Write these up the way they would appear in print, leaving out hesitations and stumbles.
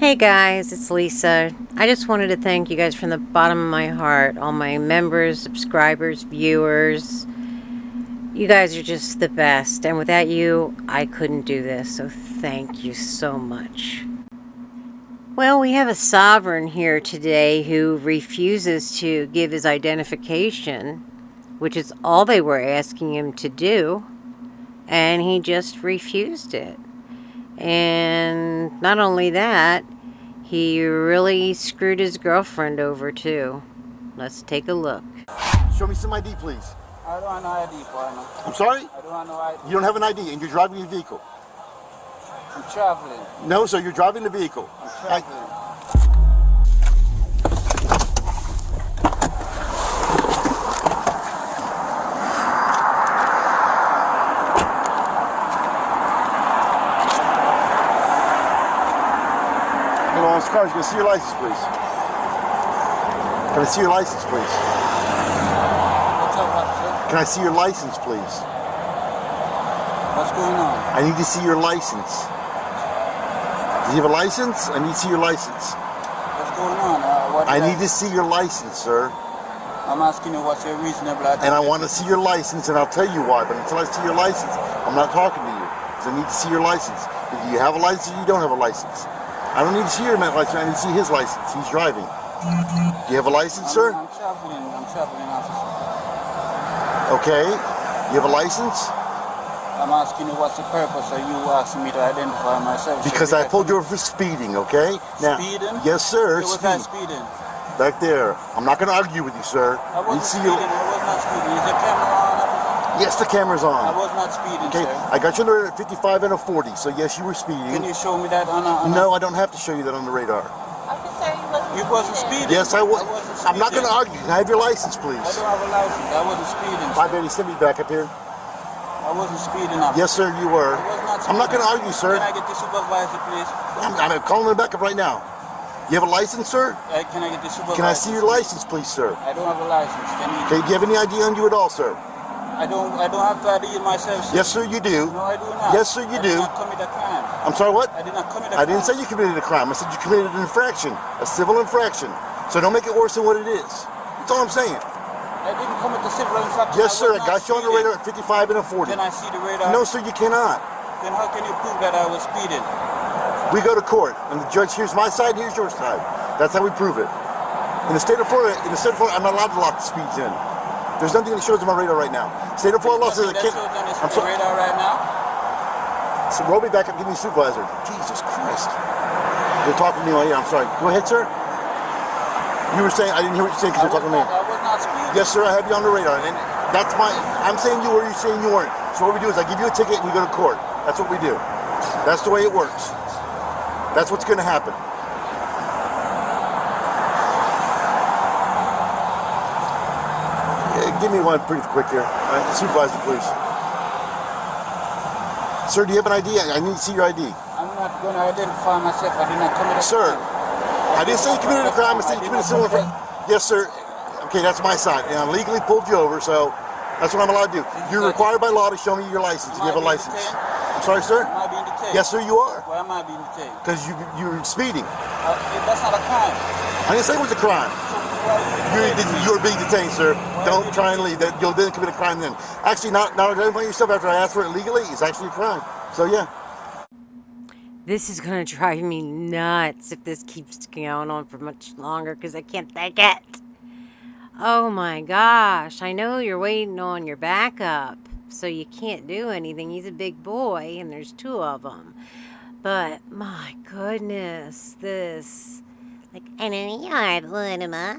Hey guys, it's Lisa. I just wanted to thank you guys from the bottom of my heart, all my members, subscribers, viewers. You guys are just the best, and without you, I couldn't do this, so thank you so much. Well, we have a sovereign here today who refuses to give his identification, which is all they were asking him to do, and he just refused it. And not only that, he really screwed his girlfriend over too. Let's take a look. Show me some ID, please. I don't have no ID, partner. I'm sorry? I don't have no ID. You don't have an ID and you're driving your vehicle. I'm traveling. No, sir, you're driving the vehicle. I'm traveling. Cars, can I see your license, please? Can I see your license, please? What's up, officer? Can I see your license, please? What's going on? I need to see your license. Do you have a license? I need to see your license. What's going on? I need to see your license, sir. I'm asking you what's your reasonable attitude. And I want to see your license, and I'll tell you why. But until I see your license, I'm not talking to you. Because I need to see your license. Do you have a license or you don't have a license? I don't need to see your license, I need to see his license. He's driving. Do you have a license, sir? I'm traveling, officer. Okay. You have a license? I'm asking you what's the purpose of you asking me to identify myself. Because I pulled you over for speeding, okay? Now, speeding? Yes, sir. Was I speeding? Back there. I'm not going to argue with you, sir. I wasn't speeding. I was not speeding. Is the camera on, officer? Yes, the camera's on. I was not speeding, okay, sir. I got you under a 55 and a 40, so yes, you were speeding. Can you show me that on a... No, I don't have to show you that on the radar. You wasn't speeding. Yes, I was. I'm not going to argue. Can I have your license, please? I don't have a license. I wasn't speeding. 580, send me back up here. I wasn't speeding, officer. Yes, sir, you were. I'm not going to argue, sir. Can I get the supervisor, please? I'm calling him back up right now. You have a license, sir? Can I get the supervisor? Can I see your license, please, sir? I don't have a license. Okay, do you have any ID on you at all, sir? I don't have to ID myself, sir. Yes, sir, you do. No, I do not. Yes, sir, you do. I did not commit a crime. I'm sorry, what? I did not commit a crime. I didn't say you committed a crime. I said you committed an infraction, a civil infraction. So don't make it worse than what it is. That's all I'm saying. I didn't commit the civil infraction. Yes, sir, I got you on the radar at 55 and a 40. Can I see the radar? No, sir, you cannot. Then how can you prove that I was speeding? We go to court, and the judge, here's my side, here's your side. That's how we prove it. In the state of Florida, I'm not allowed to lock the speeds in. There's nothing that shows on my radar right now. State of Florida law says I can't. I'm sorry. Radar right now? So roll me back up, give me a supervisor. Jesus Christ. You're talking to me on here. I'm sorry. Go ahead, sir. You were saying, I didn't hear what you said because you're talking to me. I was not speeding. Yes, sir, I have you on the radar. And that's I'm saying you were, you're saying you weren't. So what we do is I give you a ticket and we go to court. That's what we do. That's the way it works. That's what's going to happen. Give me one pretty quick here. Supervisor, please. Sir, do you have an ID? I need to see your ID. I'm not going to identify myself. I did not commit a crime. Sir, I didn't say you committed a crime. I said you committed a civil infraction. Yes, sir. Okay, that's my side. And I legally pulled you over, so that's what I'm allowed to do. You're required by law to show me your license. You have a license. I'm sorry, sir? Am I being detained? Yes, sir, you are. Why am I being detained? Because you're speeding. That's not a crime. I didn't say it was a crime. You're being detained, sir. Don't try and leave. You'll then commit a crime then. Actually, not identifying yourself after I asked for it legally is actually a crime. So, yeah. This is going to drive me nuts if this keeps going on for much longer because I can't take it. Oh my gosh. I know you're waiting on your backup, so you can't do anything. He's a big boy, and there's two of them. But, my goodness, this... Like, and then you are, but what am I?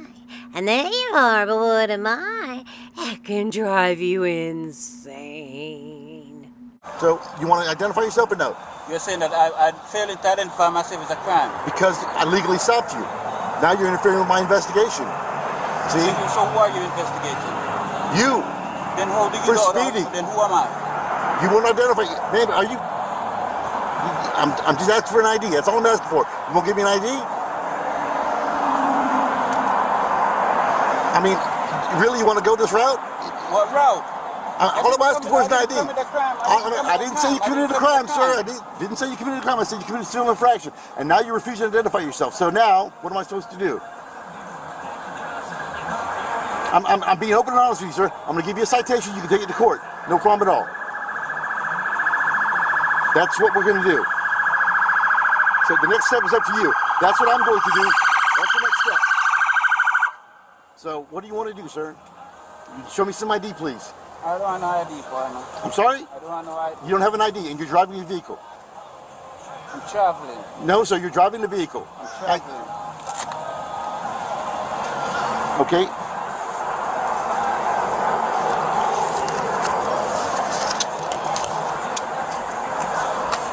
And then you are, but what am I? It can drive you insane. So, you want to identify yourself or no? You're saying that I failing to identify myself as a crime? Because I legally stopped you. Now you're interfering with my investigation. See? So who are you investigating? You. Then who do you for know? Speeding. Then who am I? You won't identify. Man, are you... I'm just asking for an ID. That's all I'm asking for. You won't give me an ID? I mean, really, you want to go this route? What route? All I'm asking for is an ID. Commit a crime. I didn't say you committed a crime, sir. I didn't say you committed a crime. I said you committed a civil infraction. And now you're refusing to identify yourself. So now, what am I supposed to do? I'm being open and honest with you, sir. I'm going to give you a citation. You can take it to court. No problem at all. That's what we're going to do. So the next step is up to you. That's what I'm going to do. That's the next step. So what do you want to do, sir? Show me some ID, please. I don't want no ID, partner. I'm sorry? I don't want no ID. You don't have an ID and you're driving your vehicle. I'm traveling. No, sir, you're driving the vehicle. I'm traveling. Okay.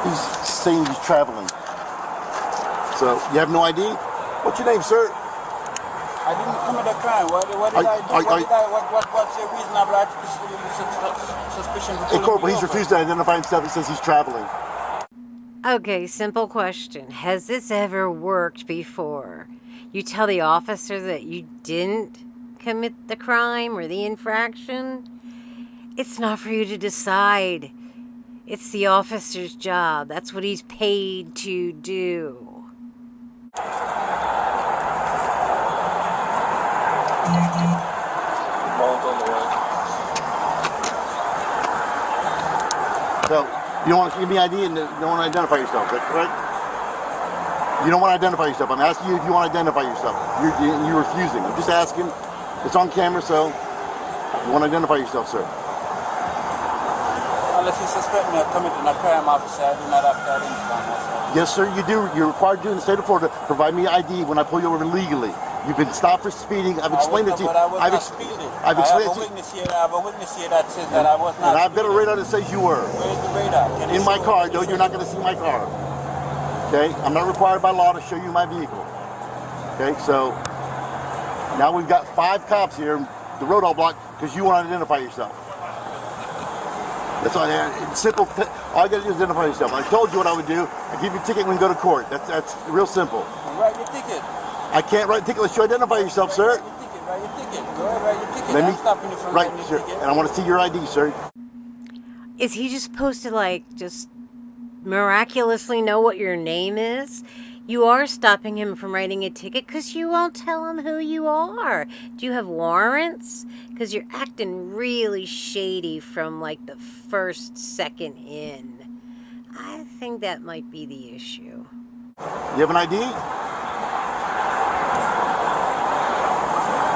He's saying he's traveling. So, you have no ID? What's your name, sir? I didn't commit a crime. What did I do? What's a reasonable suspicion? Hey, Corporal, he's refused to identify himself. He says he's traveling. Okay, simple question. Has this ever worked before? You tell the officer that you didn't commit the crime or the infraction? It's not for you to decide. It's the officer's job. That's what he's paid to do. So, you don't want to give me ID and you don't want to identify yourself, is that correct? You don't want to identify yourself. I'm asking you if you want to identify yourself. You're refusing. I'm just asking. It's on camera, so you want to identify yourself, sir. Unless you suspect me of committing a crime, officer, I do not have to identify myself. Yes, sir, you do. You're required to in the state of Florida provide me ID when I pull you over legally. You've been stopped for speeding. I've explained it to you. But I was not speeding. I've explained it to you. I have a witness here that says that I was not. And I've got a radar that says you were. Where's the radar? In my car, though you're not going to see my car. Okay? I'm not required by law to show you my vehicle. Okay? So now we've got 5 cops here, the road all blocked, because you want to identify yourself. That's all. It's simple. All you got to do is identify yourself. I told you what I would do. I give you a ticket when we go to court. That's real simple. Write your ticket. I can't write a ticket unless you identify yourself, sir. Write your ticket. Go ahead, write your ticket. Let me I'm stopping you from write writing your your ticket. and I want to see your ID, sir. Is he just supposed to, just miraculously know what your name is? You are stopping him from writing a ticket because you won't tell him who you are. Do you have warrants? Because you're acting really shady from, the first second in. I think that might be the issue. You have an ID?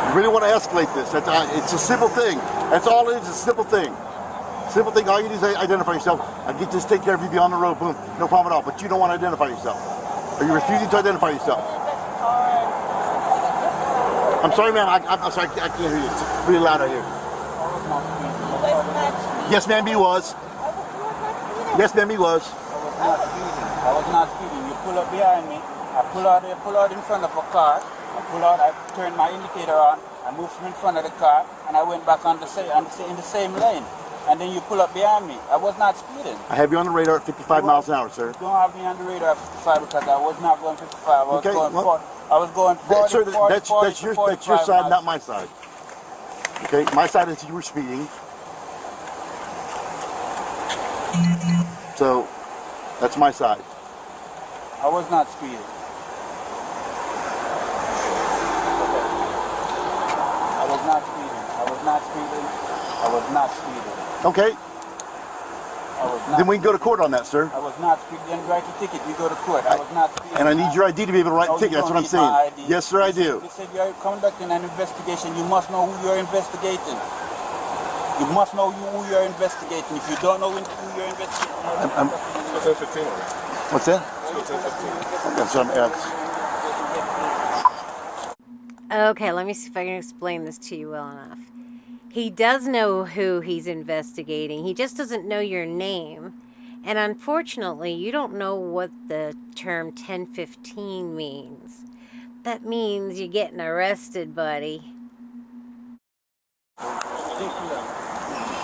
You really want to escalate this? It's a simple thing. That's all it is. It's a simple thing. Simple thing. All you do is identify yourself. I get this take care of you beyond the road. Boom. No problem at all. But you don't want to identify yourself. Are you refusing to identify yourself? I'm sorry, ma'am. I'm sorry. I can't hear you. It's really loud out here. Yes, ma'am. He was. Yes, ma'am. He was. I was not speeding. You pull up behind me. I pull out in front of a car. I turned my indicator on. I moved from in front of the car, and I went back in the same lane. And then you pull up behind me. I was not speeding. I have you on the radar at 55 miles an hour, sir. You don't have me on the radar at 55 because I was not going 55. I was going 40. I was going 40, sir, 40, that's 40, your 45 side, miles. not my side. Okay, my side is you were speeding. So, that's my side. I was not speeding. I was not speeding. I was not speeding. I was not speeding. Okay. I was not. Then we can go to court on that, sir. I was not speeding. Then write your ticket. We go to court. I was not speeding. And I need your ID to be able to write the ticket. That's what I'm saying. Yes, sir, I do. You said you're conducting an investigation. You must know who you're investigating. You must know who you're investigating. If you don't know who you're investigating, What's that? That's what I'm asking. Okay, let me see if I can explain this to you well enough. He does know who he's investigating. He just doesn't know your name. And unfortunately, you don't know what the term 1015 means. That means you're getting arrested, buddy. ridiculous.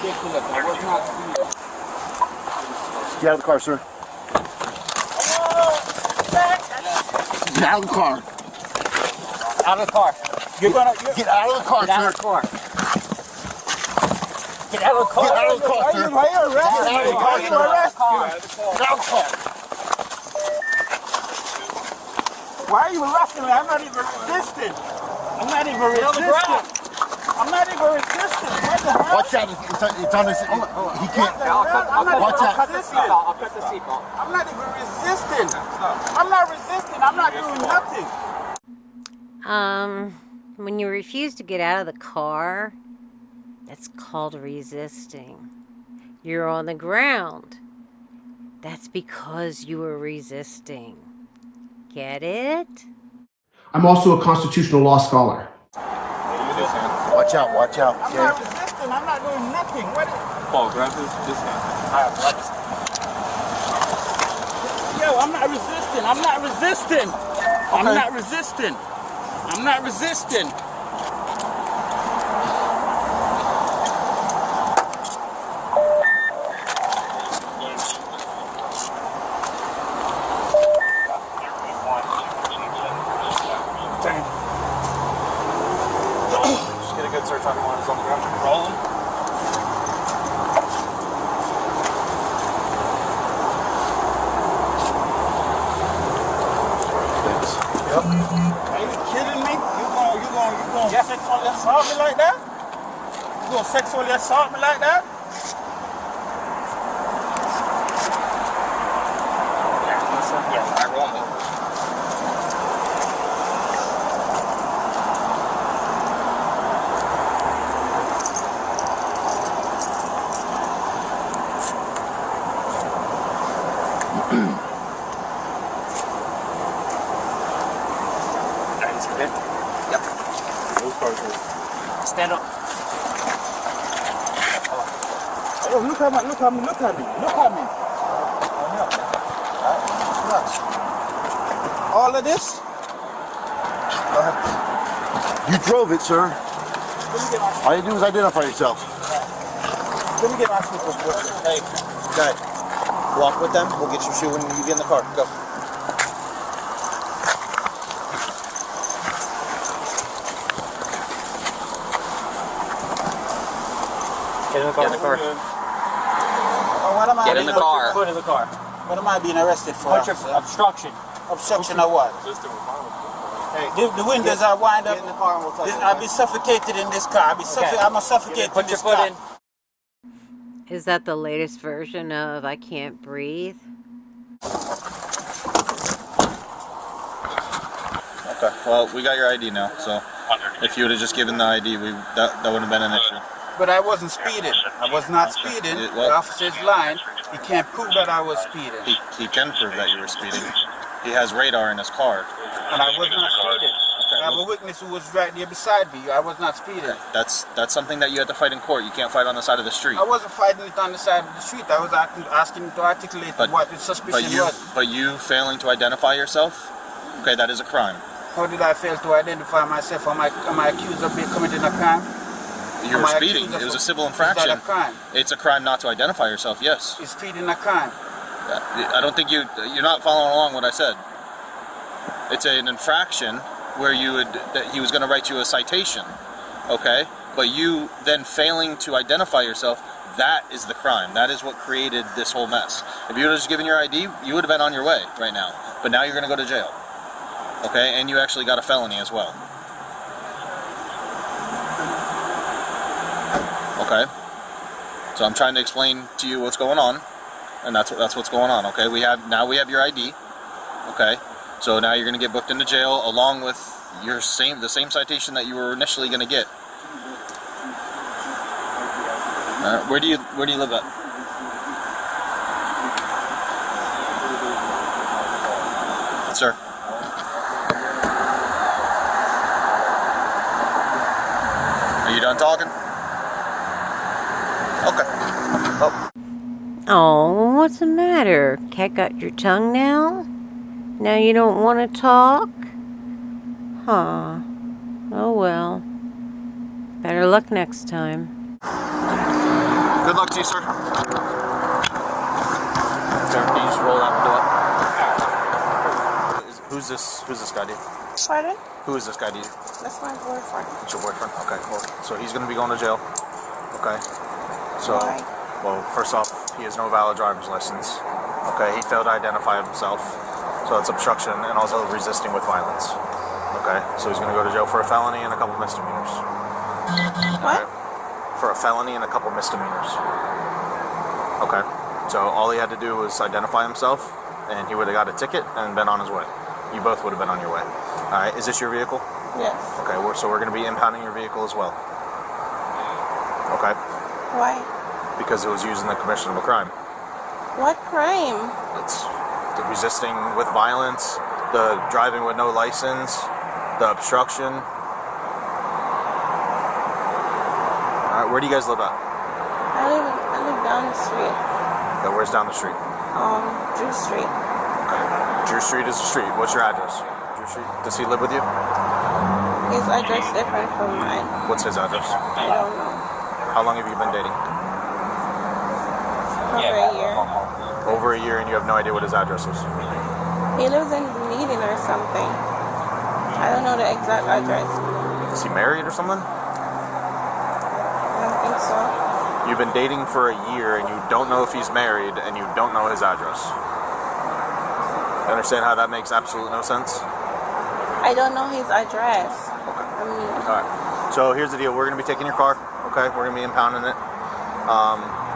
Ridiculous. I was not speeding. Get out of the car, sir. Get out of the car. Out of the car. You're gonna get out of the car, get out sir. of the car. Get Get out of the car. Get out of the car, sir. Why are you arresting me? Why are you arresting me? Get out of the car. Why are you arresting me? I'm not even resisting. I'm not even resisting. I'm not even resisting. What the hell? Watch out. It's on his... He can't... Watch out. I'll cut the seatbelt. I'm not even resisting. I'm not resisting. I'm not doing nothing. When you refuse to get out of the car, that's called resisting. You're on the ground. That's because you were resisting. Get it? I'm also a constitutional law scholar. Watch out. Watch out. I'm not resisting. I'm not doing nothing. What is... Paul, grab this hand. Yo, I'm not resisting. I'm not resisting. I'm not resisting. I'm not resisting. Just get a good search on the one that's on the ground. Roll him. Yep. Are you kidding me? You gonna sexually assault me like that? You gonna sexually assault me like that? Yeah, I roll him. Yep. Those cars are... Stand up. Yo, look at me, look at me, look at me, look at me. All of this? You drove it, sir. Let me get my, All you do is identify yourself. let me get my slipper. Hey, guy, walk with them. We'll get your shoe when you get in the car. Go. Get in the car. Get in the car. Oh, what am I Get in the being- car. Foot in the car. What am I being arrested for? Obstruction. Obstruction of what? The windows are wind up. Get in the car and we'll talk. I'll be suffocated in this car. I'm a suffocate in this car. Is that the latest version of I Can't Breathe? Okay, well, we got your ID now, so if you would have just given the ID, that wouldn't have been an issue. But I wasn't speeding. I was not speeding. What? The officer's lying. He can't prove that I was speeding. He can prove that you were speeding. He has radar in his car. And I was not speeding. I have a witness who was right there beside me. I was not speeding. That's something that you had to fight in court. You can't fight on the side of the street. I wasn't fighting it on the side of the street. I was asking him to articulate what the suspicion was. But you failing to identify yourself, okay, that is a crime. How did I fail to identify myself? Am I accused of committing a crime? You were speeding. It was a civil infraction. Is that a crime? It's a crime not to identify yourself, yes. Is speeding a crime? I don't think you're not following along what I said. It's an infraction where he was going to write you a citation, okay? But you then failing to identify yourself, that is the crime. That is what created this whole mess. If you would have just given your ID, you would have been on your way right now. But now you're going to go to jail, okay? And you actually got a felony as well. Okay? So I'm trying to explain to you what's going on, and that's what's going on, okay? We have your ID, okay? So now you're going to get booked into jail along with the same citation that you were initially going to get. Where do you live at? Sir. Are you done talking? Okay. Oh, what's the matter? Cat got your tongue now? Now you don't want to talk? Huh. Oh well. Better luck next time. Good luck to you, sir. Sir, can you just roll out the door? Who's this guy, dude? Pardon? Who is this guy, dude? That's my boyfriend. It's your boyfriend? Okay, well, so he's going to be going to jail. Okay. So, well, first off, he has no valid driver's license. Okay, he failed to identify himself. So that's obstruction and also resisting with violence. Okay, so he's going to go to jail for a felony and a couple misdemeanors. What? Alright? For a felony and a couple misdemeanors. Okay, so all he had to do was identify himself, and he would have got a ticket and been on his way. You both would have been on your way. Alright, is this your vehicle? Yes. Okay, so we're going to be impounding your vehicle as well. Okay? Why? Because it was used in the commission of a crime. What crime? It's the resisting with violence, the driving with no license, the obstruction. Alright, where do you guys live at? I live down the street. Yeah, where's down the street? Drew Street. Drew Street is the street. What's your address? Drew Street. Does he live with you? His address different from mine. What's his address? I don't know. How long have you been dating? Over a year. Over a year, and you have no idea what his address is. He lives in Dunedin or something. I don't know the exact address. Is he married or something? I don't think so. You've been dating for a year, and you don't know if he's married, and you don't know his address. You understand how that makes absolute no sense? I don't know his address. Okay. I mean, Alright. So here's the deal. We're going to be taking your car. Okay? We're going to be impounding it.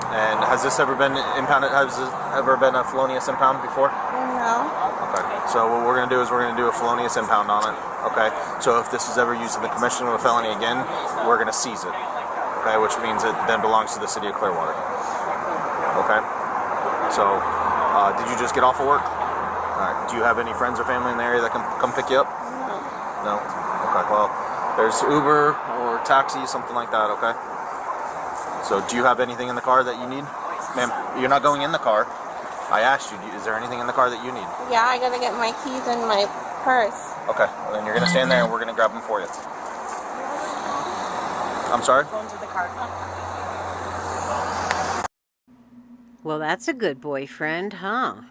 And has this ever been impounded? Has this ever been a felonious impound before? no. Okay. So what we're going to do is we're going to do a felonious impound on it. Okay? So if this is ever used in the commission of a felony again, we're going to seize it. Okay? Which means it then belongs to the city of Clearwater. Okay? So, did you just get off of work? Alright. Do you have any friends or family in the area that can come pick you up? No? Okay, well, there's Uber or taxi, something like that, okay? So, do you have anything in the car that you need? Ma'am, you're not going in the car. I asked you, is there anything in the car that you need? Yeah, I gotta get my keys and my purse. Okay, well, then you're going to stand there and we're going to grab them for you. I'm sorry? Well, that's a good boyfriend, huh?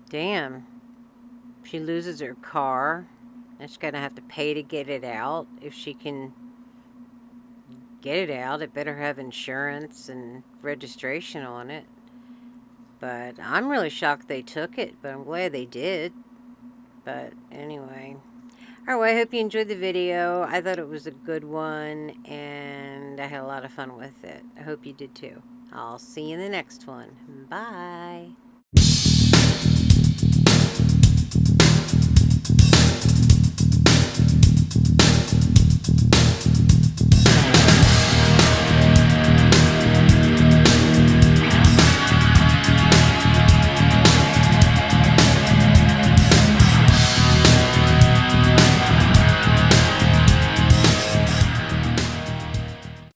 Damn. She loses her car. And she's going to have to pay to get it out. If she can get it out, it better have insurance and registration on it. But I'm really shocked they took it, but I'm glad they did. But anyway. Alright, well, I hope you enjoyed the video. I thought it was a good one, and I had a lot of fun with it. I hope you did too. I'll see you in the next one. Bye.